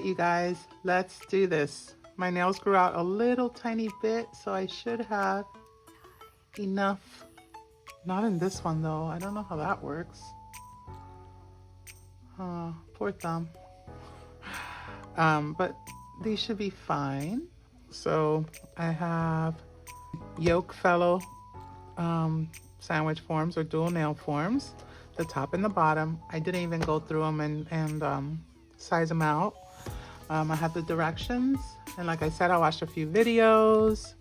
you guys. Let's do this. My nails grew out a little tiny bit, so I should have enough. Not in this one though. I don't know how that works. Poor thumb. But these should be fine. So I have Yokefellow sandwich forms or dual nail forms, the top and the bottom. I didn't even go through them and size them out. I have the directions, and like I said, I watched a few videos.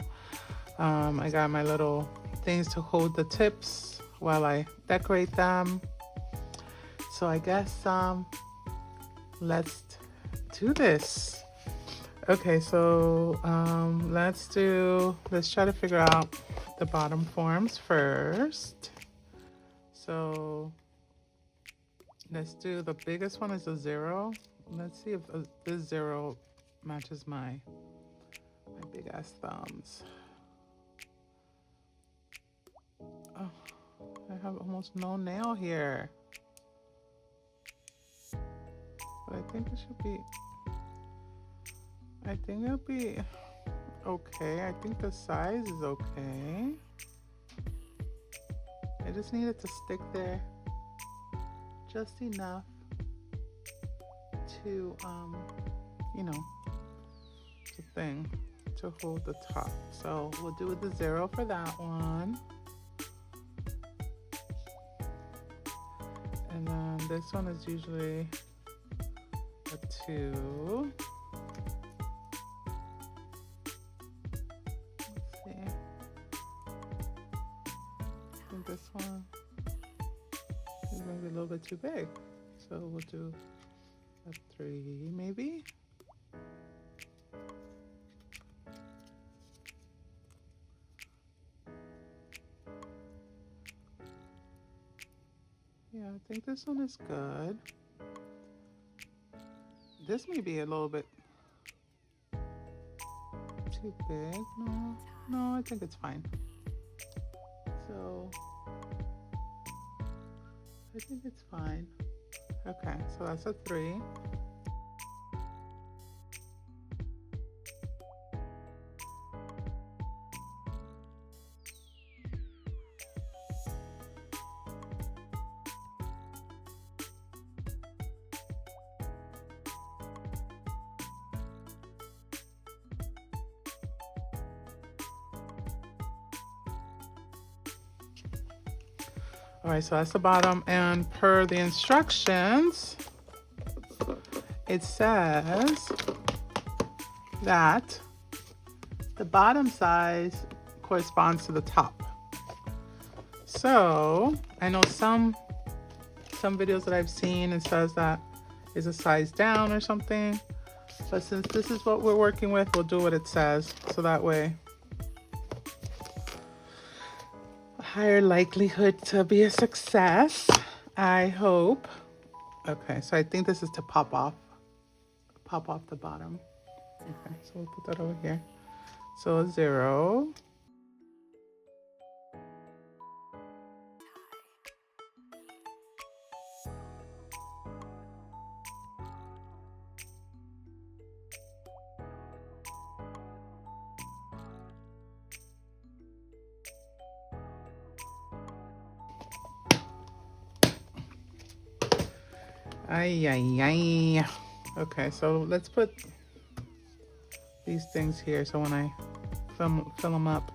I got my little things to hold the tips while I decorate them. So I guess let's do this. Okay, so let's try to figure out the bottom forms first. So let's do the biggest one is a 0. Let's see if this 0 matches my big ass thumbs. Oh, I have almost no nail here. But I think it should be, I think it'll be okay. I think the size is okay. I just need it to stick there just enough to, you know, the thing to hold the top. So we'll do the 0 for that one. And then this one is usually a 2. Let's see. I think this one is maybe a little bit too big. So we'll do a 3 maybe. Yeah, I think this one is good. This may be a little bit too big. No, I think it's fine. So I think it's fine. Okay, so that's a 3. All right, so that's the bottom, and per the instructions, it says that the bottom size corresponds to the top. So I know some videos that I've seen, it says that is a size down or something, but since this is what we're working with, we'll do what it says, so that way higher likelihood to be a success, I hope. Okay, so I think this is to pop off the bottom. Okay, so we'll put that over here. So a 0. Ay, ay, ay. Okay, so let's put these things here so when I fill them up.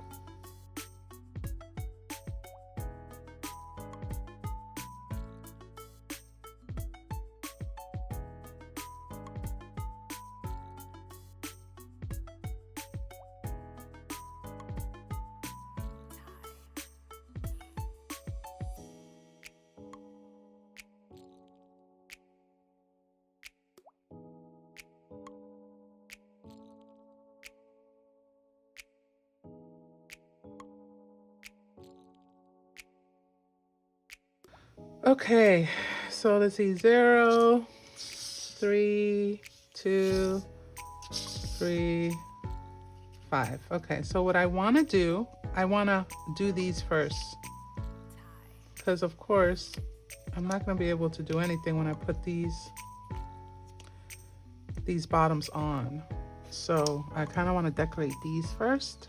Okay, so let's see, 0, 3, 2, 3, 5. Okay, so what I want to do, I want to do these first, because of course I'm not going to be able to do anything when I put these these bottoms on. So I kind of want to decorate these first.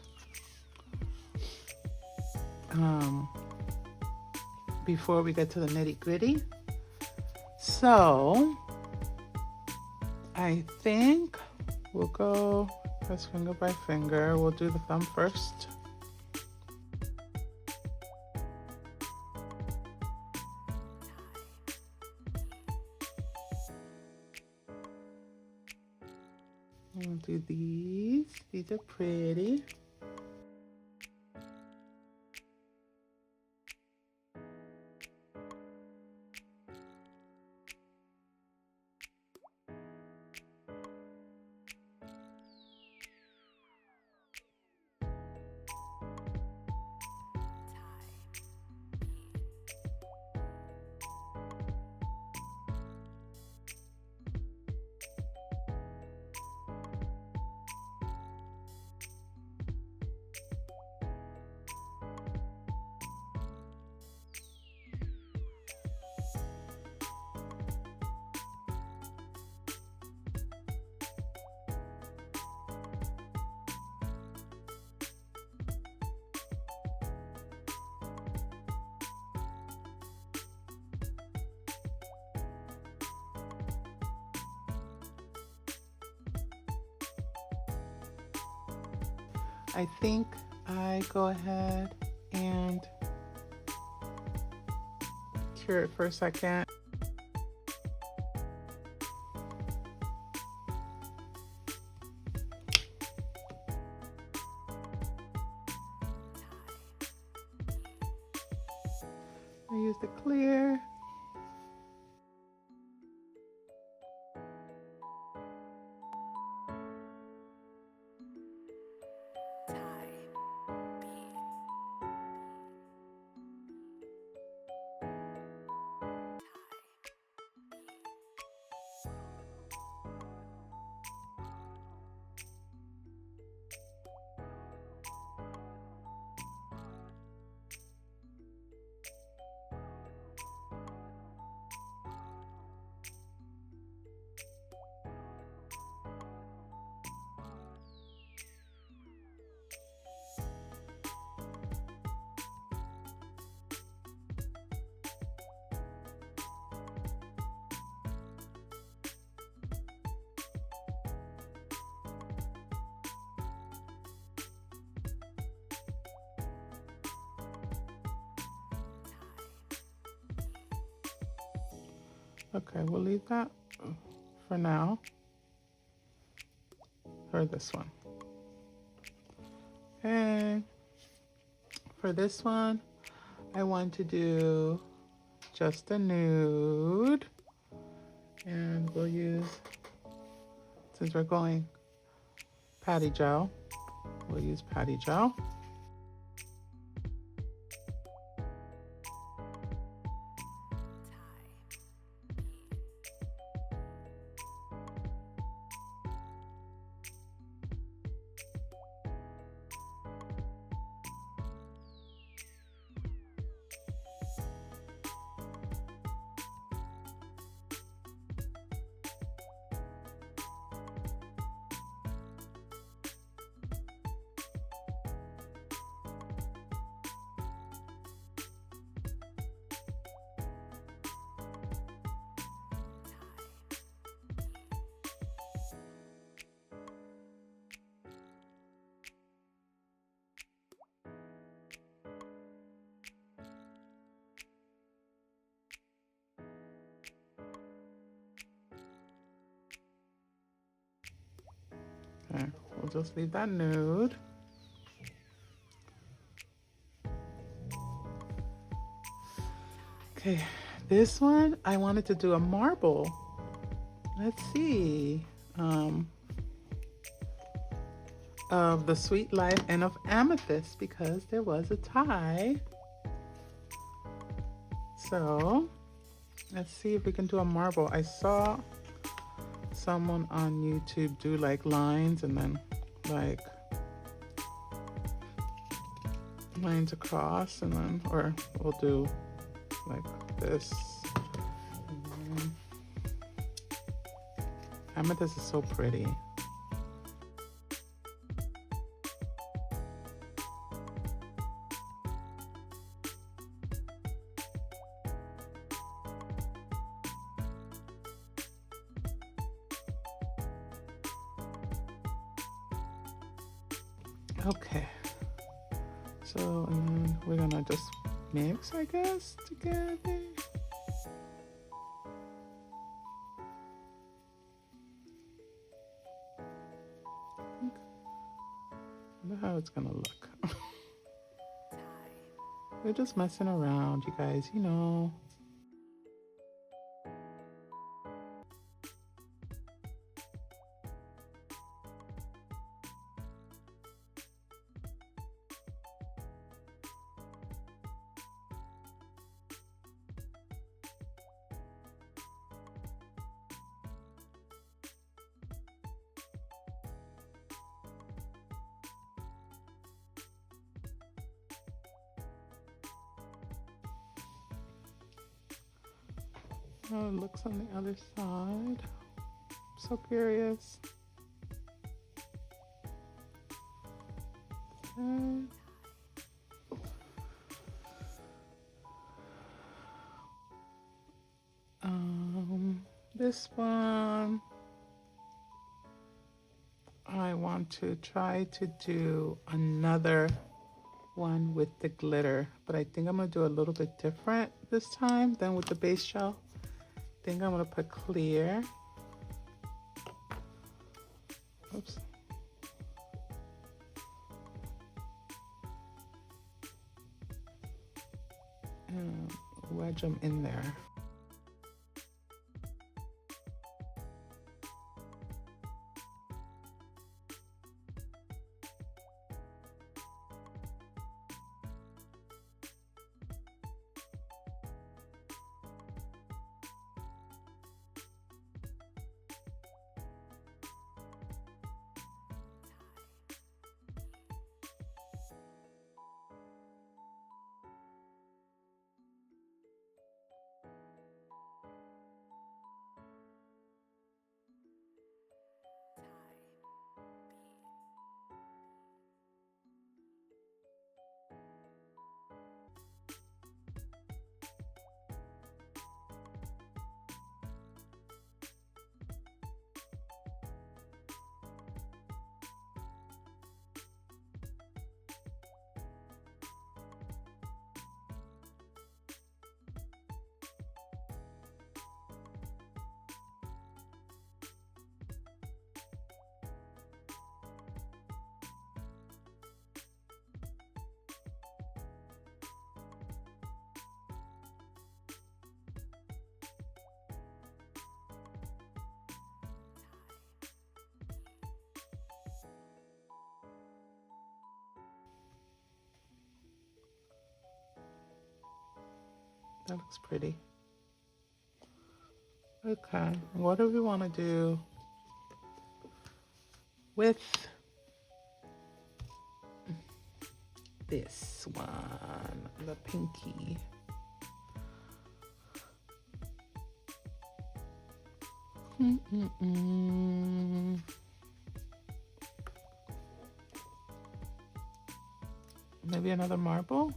Before we get to the nitty gritty. So I think we'll go press finger by finger. We'll do the thumb first. We'll do these. These are pretty. I think I go ahead and cure it for a second. I use the clear. Okay, we'll leave that for now, for this one. Okay, for this one, I want to do just a nude, and we'll use, since we're going patty gel, we'll use patty gel. Okay, we'll just leave that nude. Okay, this one, I wanted to do a marble. Let's see. Of the Sweet Life and of Amethyst, because there was a tie. So let's see if we can do a marble. I saw someone on YouTube do like lines and then like lines across, and then, or we'll do like this. And then Amethyst is so pretty. Okay, so and then we're gonna just mix, I guess, together. I wonder how it's gonna look. We're just messing around, you guys, you know. How it looks on the other side. So curious. Okay. This one, I want to try to do another one with the glitter, but I think I'm gonna do a little bit different this time than with the base gel. I think I'm gonna put clear. Oops. And wedge them in there. That looks pretty. Okay, what do we want to do with this one, the pinky? Maybe another marble?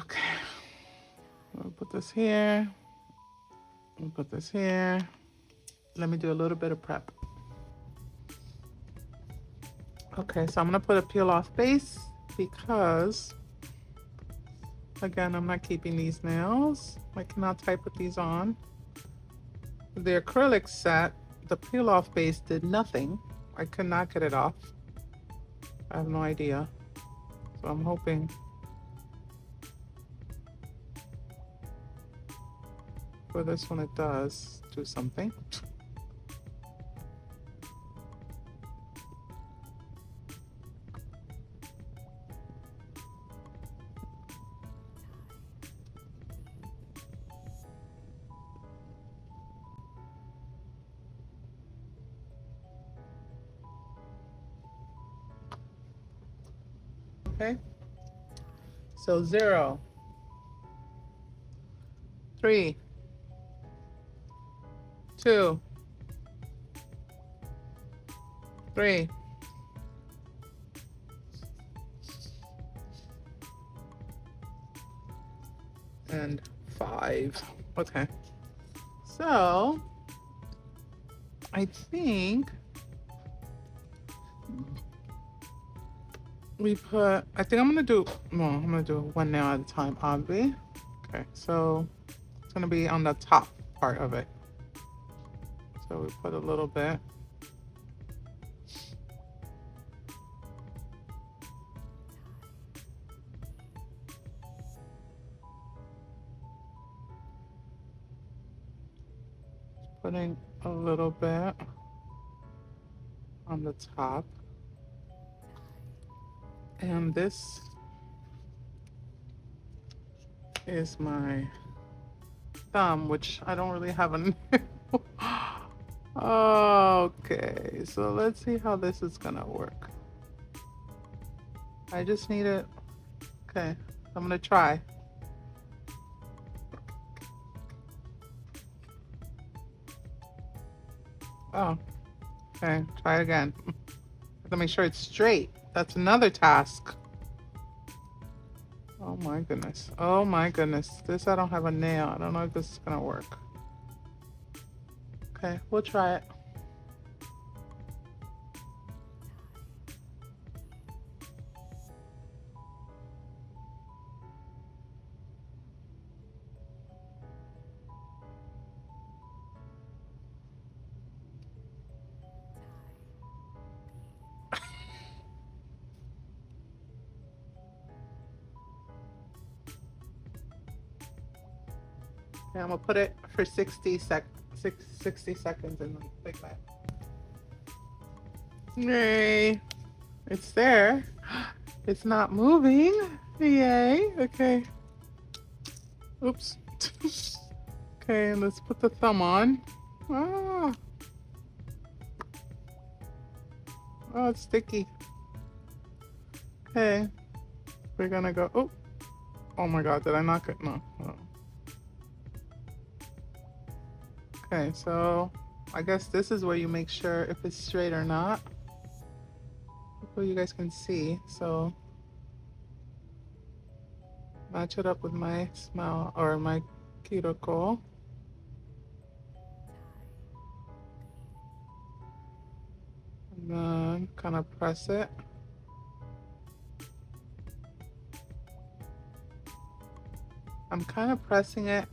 Okay, we'll put this here. We'll put this here. Let me do a little bit of prep. Okay, so I'm gonna put a peel off base because, again, I'm not keeping these nails. I cannot type with these on. The acrylic set, the peel off base did nothing. I could not get it off. I have no idea. So I'm hoping for this one it does do something. Okay. So 0, 3, 2, 3, and 5. Okay. So I think I think I'm gonna do, well, I'm gonna do one nail at a time, oddly. Okay, so it's gonna be on the top part of it. So we put a little bit. Putting a little bit on the top. And this is my thumb, which I don't really have a nail. Okay, so let's see how this is gonna work. I just need it. Okay, I'm gonna try. Oh, okay, try it again. Have to make sure it's straight. That's another task. Oh my goodness. Oh my goodness. This, I don't have a nail. I don't know if this is gonna work. Okay, we'll try it. Okay, I'm gonna put it for 60 seconds in the big lamp. Yay! It's there. It's not moving. Yay! Okay. Oops. Okay, let's put the thumb on. Ah. Oh, it's sticky. Okay. We're gonna go. Oh. Oh my God! Did I knock it? No. No. Okay, so I guess this is where you make sure if it's straight or not. Hopefully you guys can see. So match it up with my smile or my cuticle. And then kind of press it. I'm kind of pressing it.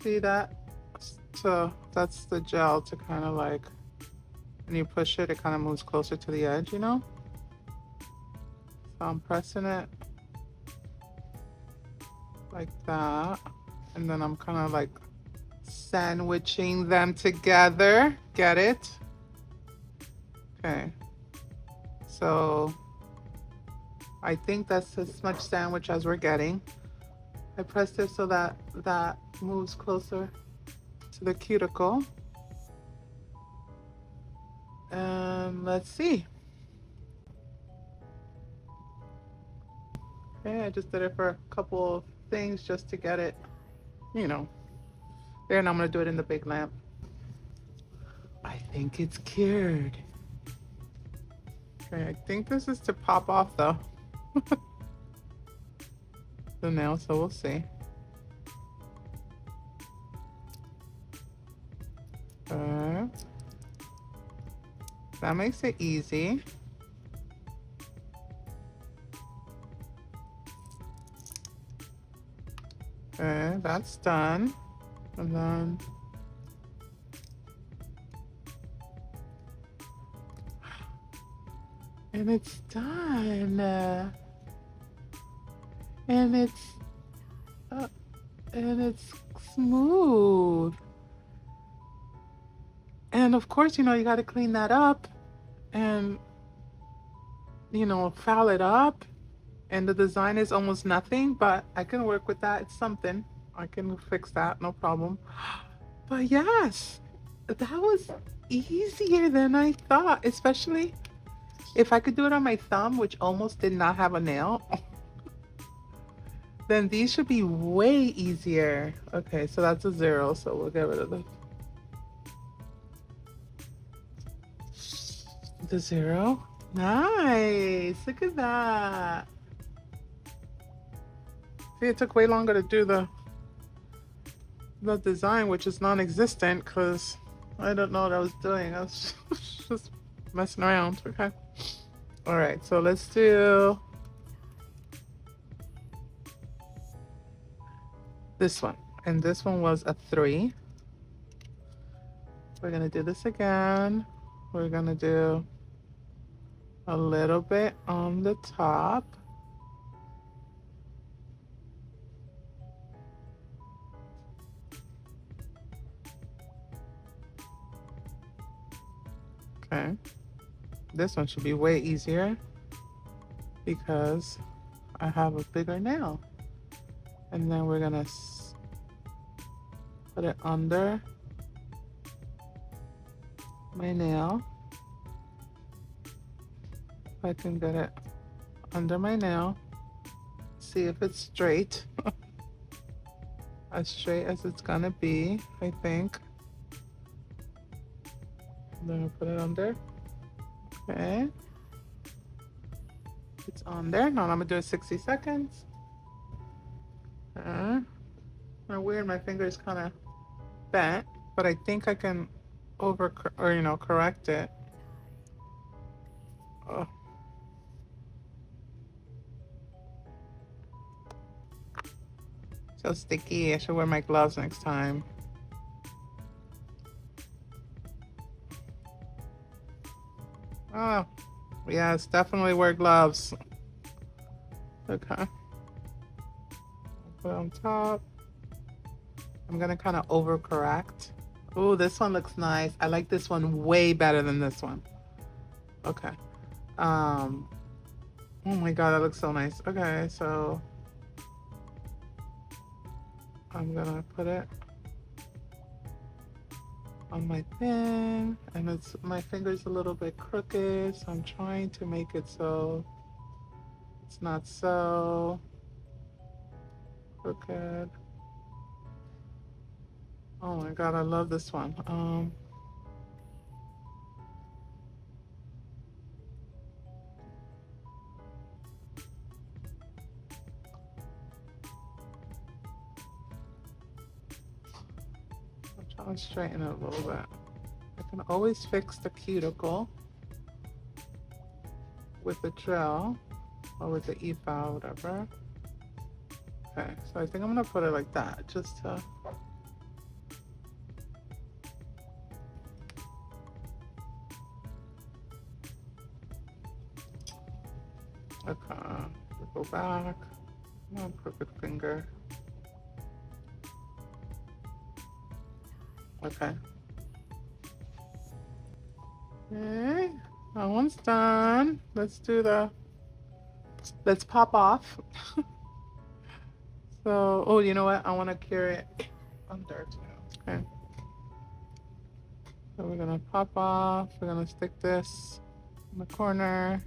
See that? So that's the gel to kind of like, when you push it, it kind of moves closer to the edge, you know? So I'm pressing it like that. And then I'm kind of like sandwiching them together. Get it? Okay. So I think that's as much sandwich as we're getting. I pressed it so that that moves closer to the cuticle. And let's see. Okay, I just did it for a couple of things just to get it, you know. There, and I'm gonna do it in the big lamp. I think it's cured. Okay, I think this is to pop off though. The nail, so we'll see. That makes it easy. Okay, that's done. And then it's done. And it's smooth. And of course, you know, you got to clean that up and, you know, foul it up. And the design is almost nothing, but I can work with that. It's something. I can fix that, no problem. But yes, that was easier than I thought, especially If I could do it on my thumb, which almost did not have a nail, then these should be way easier. Okay, so that's a 0, so we'll get rid of the 0. Nice, look at that. See, it took way longer to do the design, which is non-existent because I don't know what I was doing. I was just messing around. Okay. All right, so let's do this one. And this one was a 3. We're gonna do this again. We're gonna do a little bit on the top. Okay. This one should be way easier because I have a bigger nail. And then we're gonna put it under my nail. If I can get it under my nail, see if it's straight. As straight as it's gonna be, I think. Then I'll put it under. Okay. It's on there. Now I'm gonna do it 60 seconds. Weird, my finger is kind of bent, but I think I can correct it. Oh. So sticky. I should wear my gloves next time. Oh, yes, definitely wear gloves. Okay. Put it on top. I'm gonna kind of overcorrect. Oh, this one looks nice. I like this one way better than this one. Okay. Oh my god, that looks so nice. Okay, so I'm gonna put it on my thing, and my finger's a little bit crooked, so I'm trying to make it so it's not so crooked. Oh my god, I love this one. I'm trying to straighten it a little bit. I can always fix the cuticle with the drill or with the e-file, whatever. Okay, so I think I'm gonna put it like that, just to go back. Come on, crooked finger. Okay. Okay, that one's done. Let's pop off. So, oh, you know what? I want to cure it under too. Okay. So we're gonna pop off. We're gonna stick this in the corner.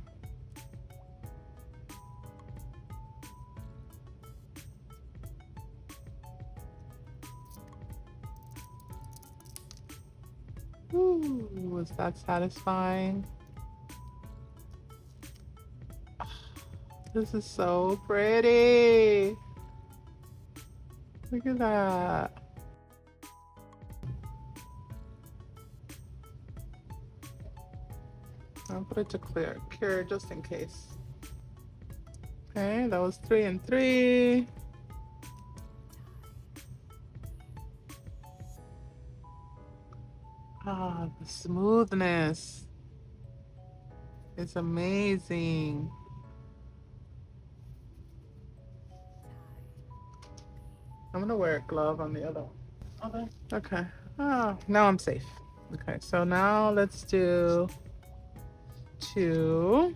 Ooh, was that satisfying? This is so pretty. Look at that. I'll put it to cure just in case. Okay, that was 3 and 3. Ah, the smoothness. It's amazing. I'm gonna wear a glove on the other one. Okay. Oh, now I'm safe. Okay, so now let's do 2.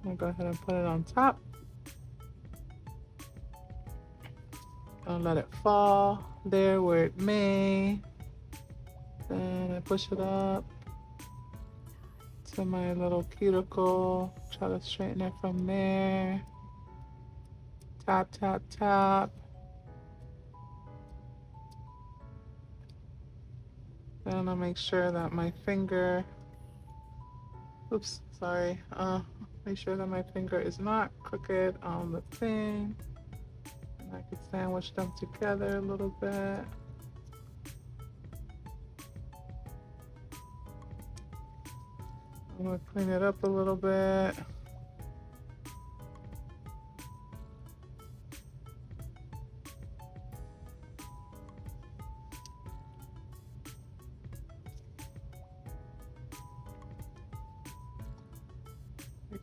I'll go ahead and put it on top. I'll let it fall there where it may. Then I push it up to my little cuticle. Try to straighten it from there. Tap, tap, tap. Then I'll make sure that my finger, oops, sorry. Make sure that my finger is not crooked on the thing. And I can sandwich them together a little bit. I'm gonna clean it up a little bit.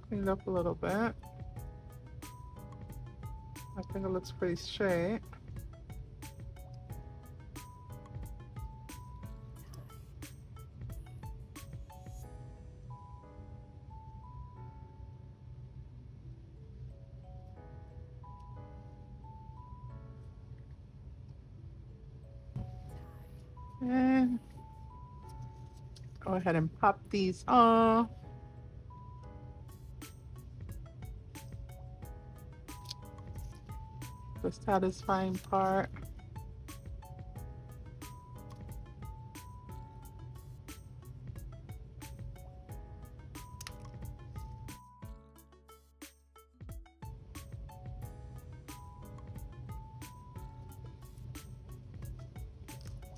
Cleaned up a little bit. I think it looks pretty straight. And go ahead and pop these off. The satisfying part.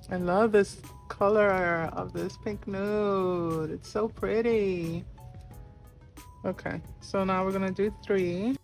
I love this color of this pink nude. It's so pretty. Okay, so now we're gonna do 3.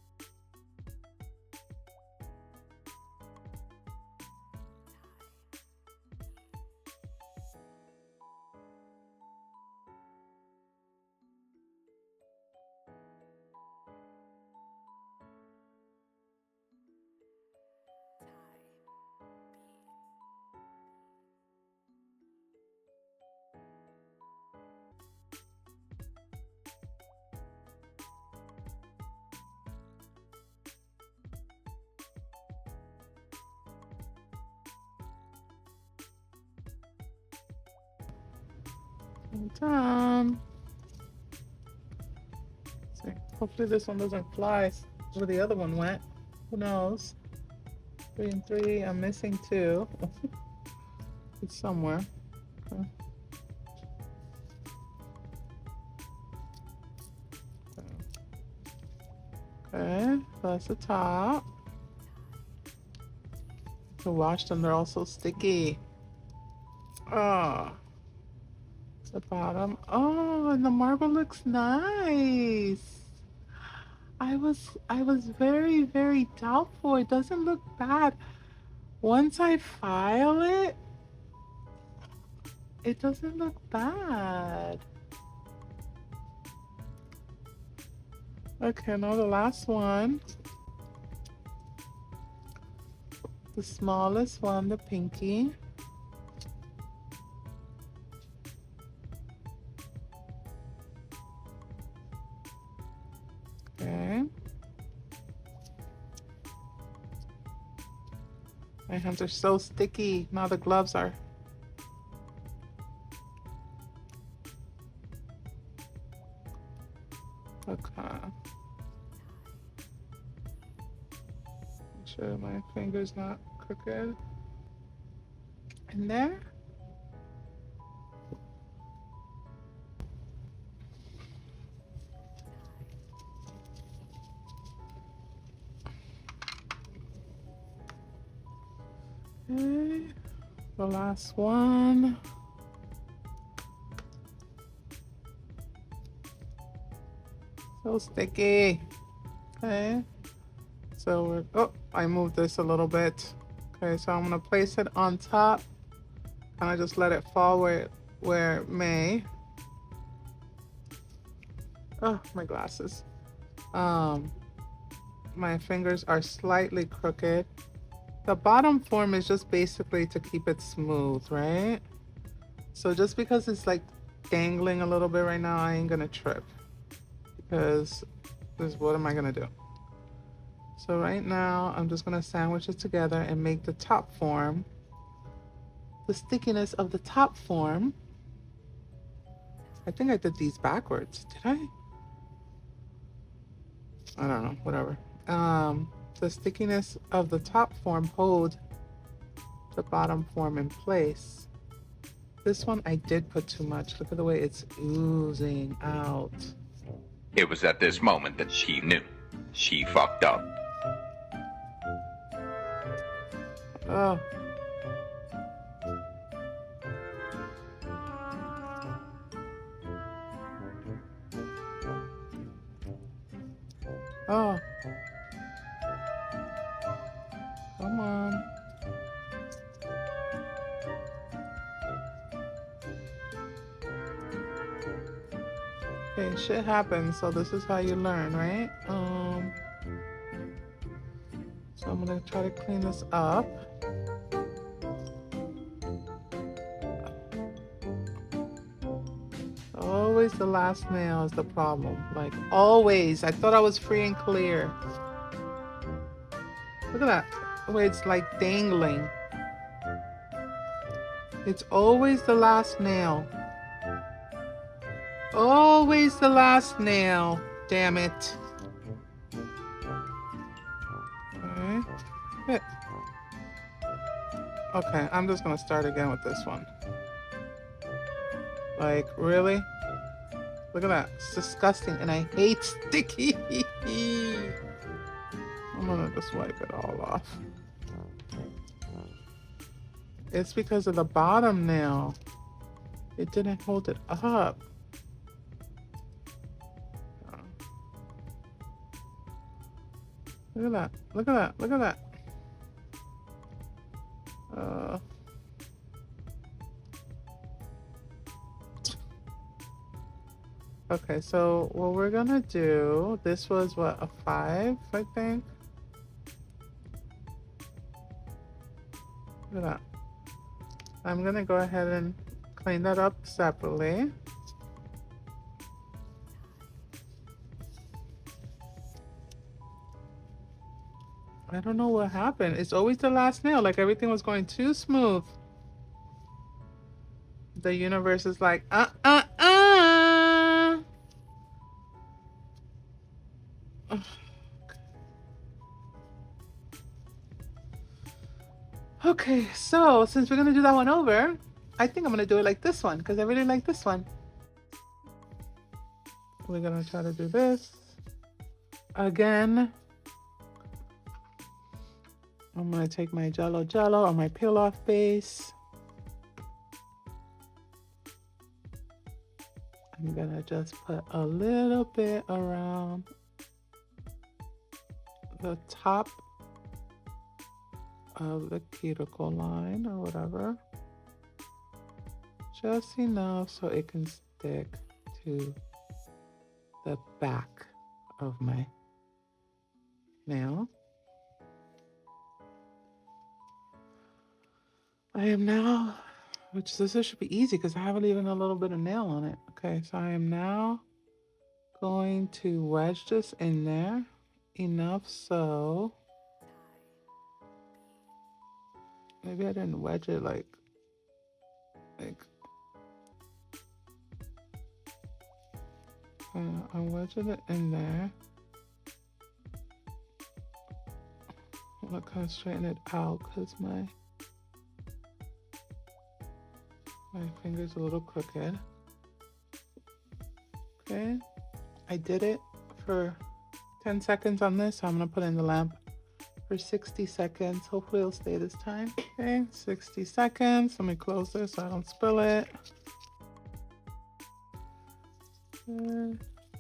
Done. See, hopefully this one doesn't fly where the other one went. Who knows? 3 and 3. I'm missing 2. It's somewhere. Okay. Okay, that's the top. To wash them, they're all so sticky. Oh. The bottom. Oh, and the marble looks nice. I was very, very doubtful. It doesn't look bad. Once I file it, it doesn't look bad. Okay, now the last one. The smallest one, the pinky. Okay. My hands are so sticky. Now the gloves are. Okay. Make sure my finger's not crooked. In there. Okay, the last one. So sticky. Okay, so we're, oh, I moved this a little bit. Okay, so I'm gonna place it on top. Kind of just let it fall where it may. Oh, my glasses. My fingers are slightly crooked. The bottom form is just basically to keep it smooth, right? So just because it's like dangling a little bit right now, I ain't gonna trip because Because what am I gonna do? So right now, I'm just gonna sandwich it together and make the top form, the stickiness of the top form. I think I did these backwards. Did I? I don't know, whatever. The stickiness of the top form hold the bottom form in place. This one I did put too much. Look at the way it's oozing out. It was at this moment that she knew. She fucked up. Oh. Oh. Come on. Okay, shit happens, so this is how you learn, right? So I'm gonna try to clean this up. Always the last nail is the problem. Like always. I thought I was free and clear. Look at that. The way it's like dangling. It's always the last nail. Always the last nail. Damn it. Okay. Okay, I'm just gonna start again with this one. Like, really? Look at that. It's disgusting and I hate sticky. I'm gonna just wipe it all off. It's because of the bottom nail. It didn't hold it up. Look at that. Look at that. Look at that. Okay, so what we're gonna do, this was what, a 5, I think? Look at that. I'm gonna go ahead and clean that up separately. I don't know what happened. It's always the last nail, like everything was going too smooth. The universe is like, Okay, so since we're gonna do that one over, I think I'm gonna do it like this one because I really like this one. We're gonna try to do this again. I'm gonna take my Jello or my peel off base. I'm gonna just put a little bit around the top of the cuticle line or whatever. Just enough so it can stick to the back of my nail. I am now, which this should be easy because I have even a little bit of nail on it. Okay, so I am now going to wedge this in there enough so maybe I didn't wedge it like I'm wedging it in there. I'm gonna kind of straighten it out because my finger's a little crooked. Okay, I did it for 10 seconds on this, so I'm gonna put in the lamp for 60 seconds. Hopefully it'll stay this time. Okay, 60 seconds. Let me close this so I don't spill it.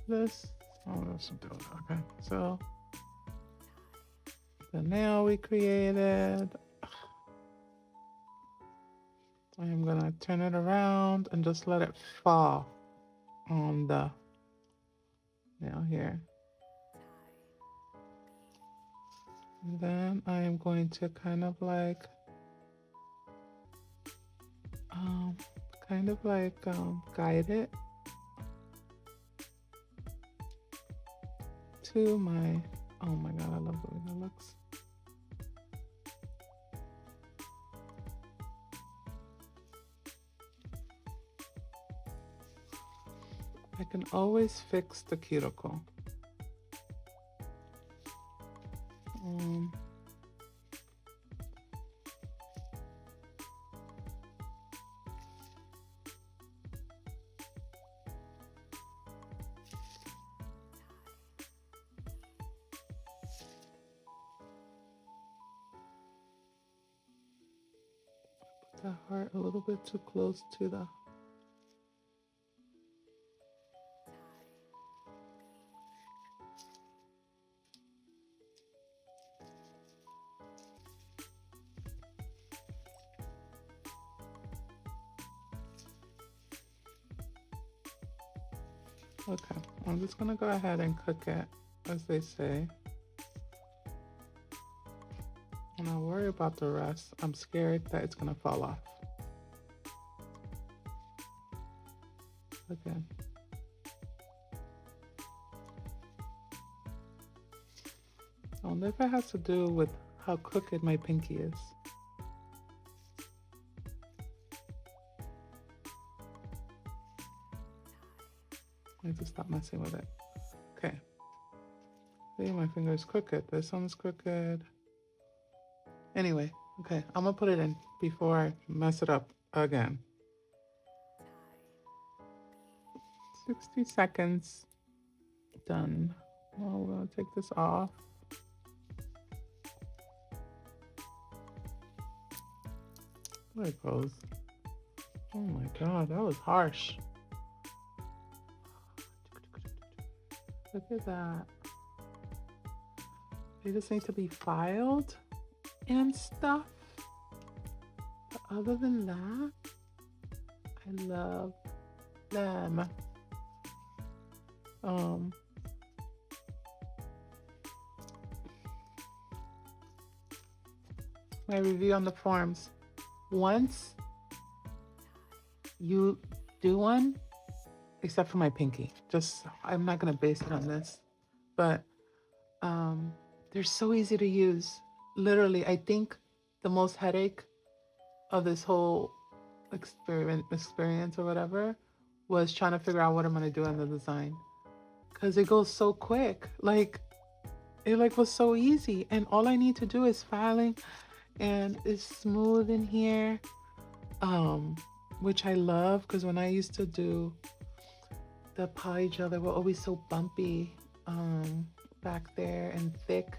This, oh, that's doing. Okay, so the nail we created, I am gonna turn it around and just let it fall on the nail here. And then I am going to kind of like guide it to my, oh my God, I love the way that looks. I can always fix the cuticle. The heart a little bit too close to the, okay, I'm just gonna go ahead and cook it, as they say. And I'll worry about the rest. I'm scared that it's gonna fall off. Again. I wonder if it has to do with how crooked my pinky is. I have to stop messing with it. Okay. See, my finger is crooked. This one's crooked. Anyway, okay, I'm gonna put it in before I mess it up again. 60 seconds. Done. Well, we're gonna take this off. There it goes. Oh my God, that was harsh. Look at that. They just need to be filed and stuff. But other than that, I love them. My review on the forms. Once you do one, except for my pinky, just, I'm not gonna base it on this, but they're so easy to use. Literally, I think the most headache of this whole experience or whatever was trying to figure out what I'm gonna do in the design, because it goes so quick. Like, it like was so easy, and all I need to do is filing, and it's smooth in here, which I love, because when I used to do the poly gel, they were always so bumpy back there and thick.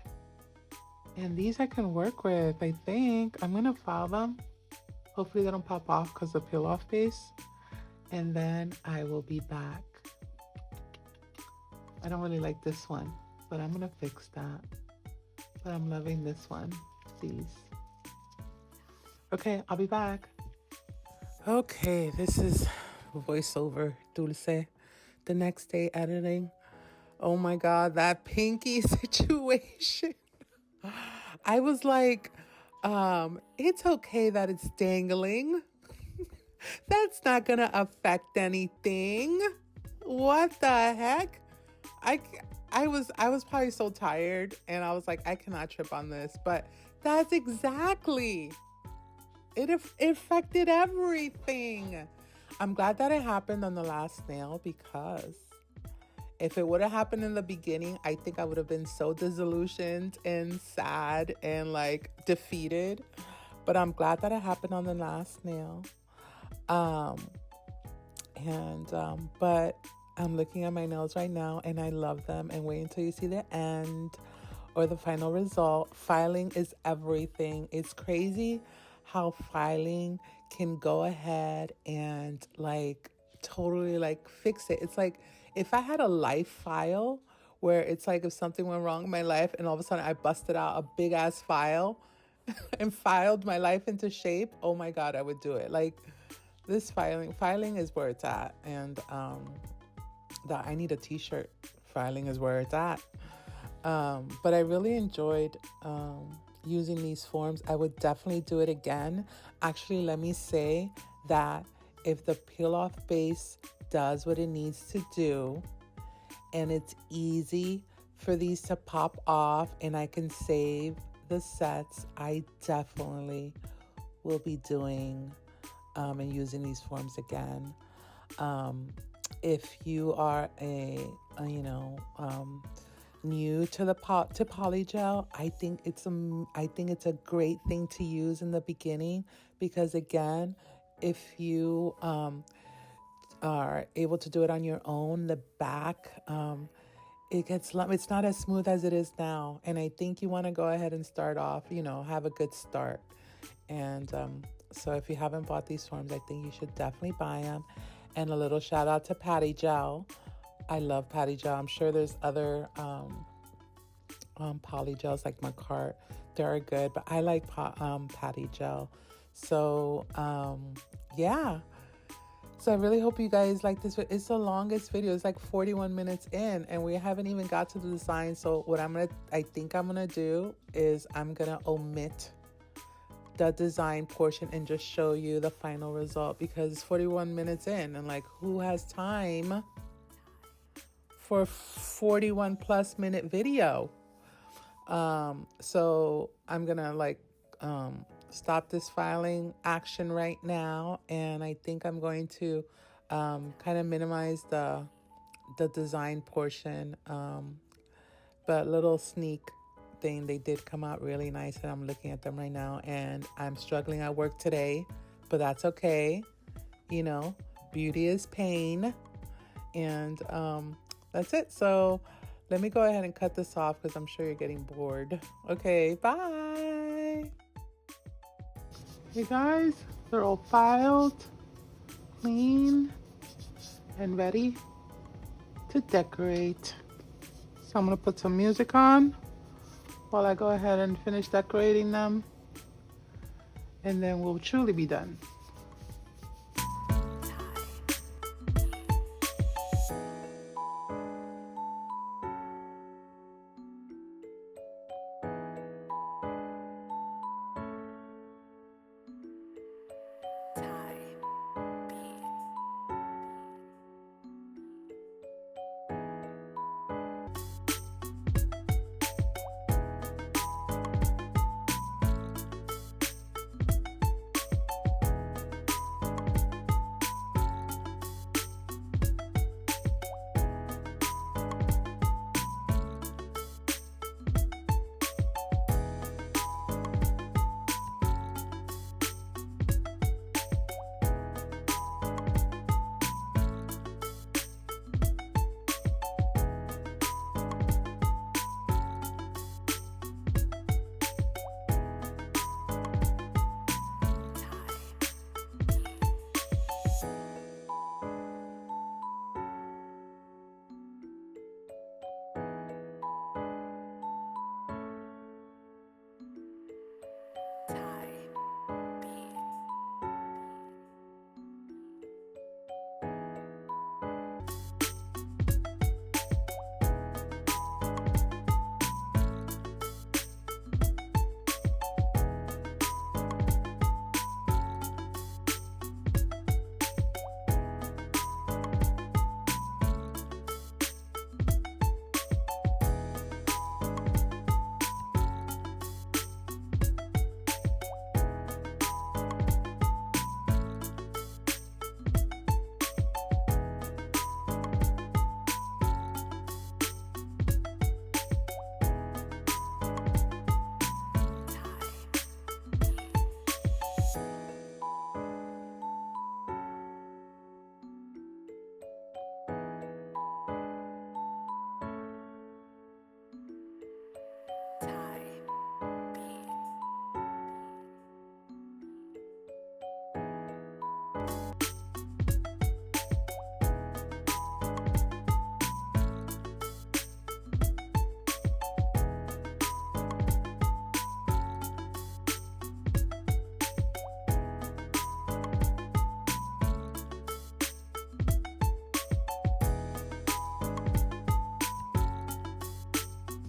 And these I can work with, I think. I'm gonna file them. Hopefully they don't pop off because of peel off base. And then I will be back. I don't really like this one, but I'm gonna fix that. But I'm loving this one, these. Okay, I'll be back. Okay, this is voiceover Dulce. The next day editing. Oh my God, that pinky situation. I was like, it's okay that it's dangling. That's not gonna affect anything. What the heck? I was probably so tired, and I was like, I cannot trip on this, but that's exactly. It affected everything. I'm glad that it happened on the last nail, because if it would have happened in the beginning, I think I would have been so disillusioned and sad and like defeated. But I'm glad that it happened on the last nail. But I'm looking at my nails right now and I love them, and wait until you see the end or the final result. Filing is everything. It's crazy how filing can go ahead and like totally like fix it. It's like if I had a life file where it's like if something went wrong in my life and all of a sudden I busted out a big ass file and filed my life into shape, oh my God, I would do it. Like this filing is where it's at. And that I need a t-shirt. Filing is where it's at. But I really enjoyed using these forms. I would definitely do it again. Actually, let me say that if the peel off base does what it needs to do and it's easy for these to pop off and I can save the sets, I definitely will be doing and using these forms again. If you are new to the to polygel, I think it's a great thing to use in the beginning, because again, if you are able to do it on your own, the back it's not as smooth as it is now, and I think you want to go ahead and start off, have a good start. And so if you haven't bought these forms, I think you should definitely buy them. And a little shout out to Patty Gel. I love Patty Gel. I'm sure there's other poly gels like Macart. They're good, but I like Patty Gel. So yeah. So I really hope you guys like this. It's the longest video. It's like 41 minutes in, and we haven't even got to the design. So what I think I'm gonna do is I'm gonna omit the design portion and just show you the final result, because it's 41 minutes in, and like, who has time for a 41 plus minute video? So I'm gonna stop this filing action right now, and I think I'm going to kind of minimize the design portion, but little sneak thing, they did come out really nice, and I'm looking at them right now, and I'm struggling at work today, but that's okay. Beauty is pain, and that's it. So let me go ahead and cut this off, because I'm sure you're getting bored. Okay, bye. Hey guys, they're all filed, clean, and ready to decorate. So I'm gonna put some music on while I go ahead and finish decorating them, and then we'll truly be done.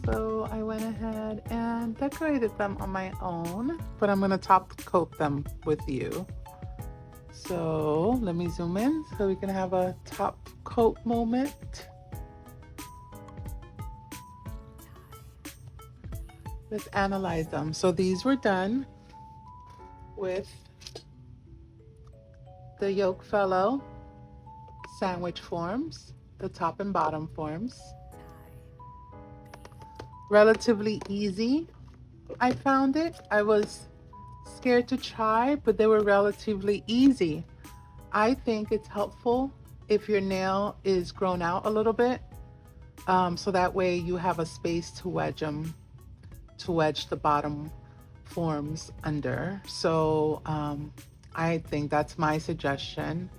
So I went ahead and decorated them on my own, but I'm gonna top coat them with you. So let me zoom in so we can have a top coat moment. let's analyze them. So these were done with the Yokefellow sandwich forms, the top and bottom forms. Relatively easy, I found it. I was scared to try, but they were relatively easy. I think it's helpful if your nail is grown out a little bit, so that way you have a space to wedge them, to wedge the bottom forms under. So I think that's my suggestion.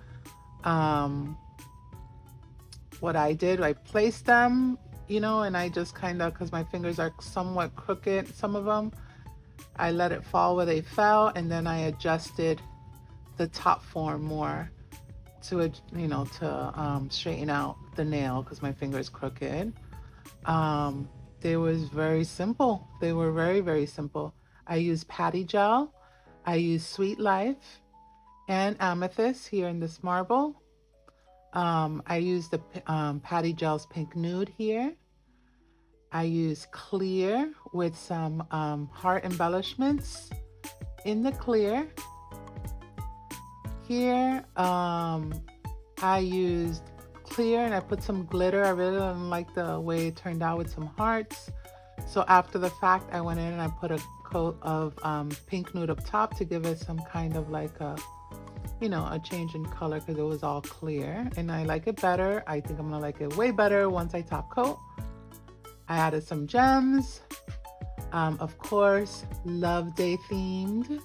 What I did, I placed them, and I just kind of, because my fingers are somewhat crooked, some of them, I let it fall where they fell, and then I adjusted the top form more to, straighten out the nail because my finger is crooked. They was very simple. They were very, very simple. I used patty gel. I used Sweet Life and Amethyst here in this marble. I used the Patty Gel's Pink Nude here. I used clear with some heart embellishments in the clear. Here, I used clear and I put some glitter. I really didn't like the way it turned out with some hearts. So after the fact, I went in and I put a coat of Pink Nude up top to give it some kind of like a change in color because it was all clear, and I like it better. I think I'm gonna like it way better once I top coat. I added some gems, of course, Love Day themed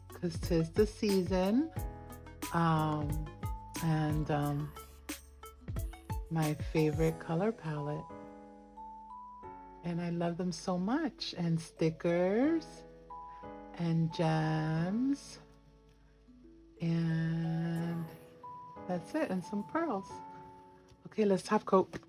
because 'tis the season, and my favorite color palette, and I love them so much, and stickers and gems. And that's it, and some pearls. Okay, let's top coat.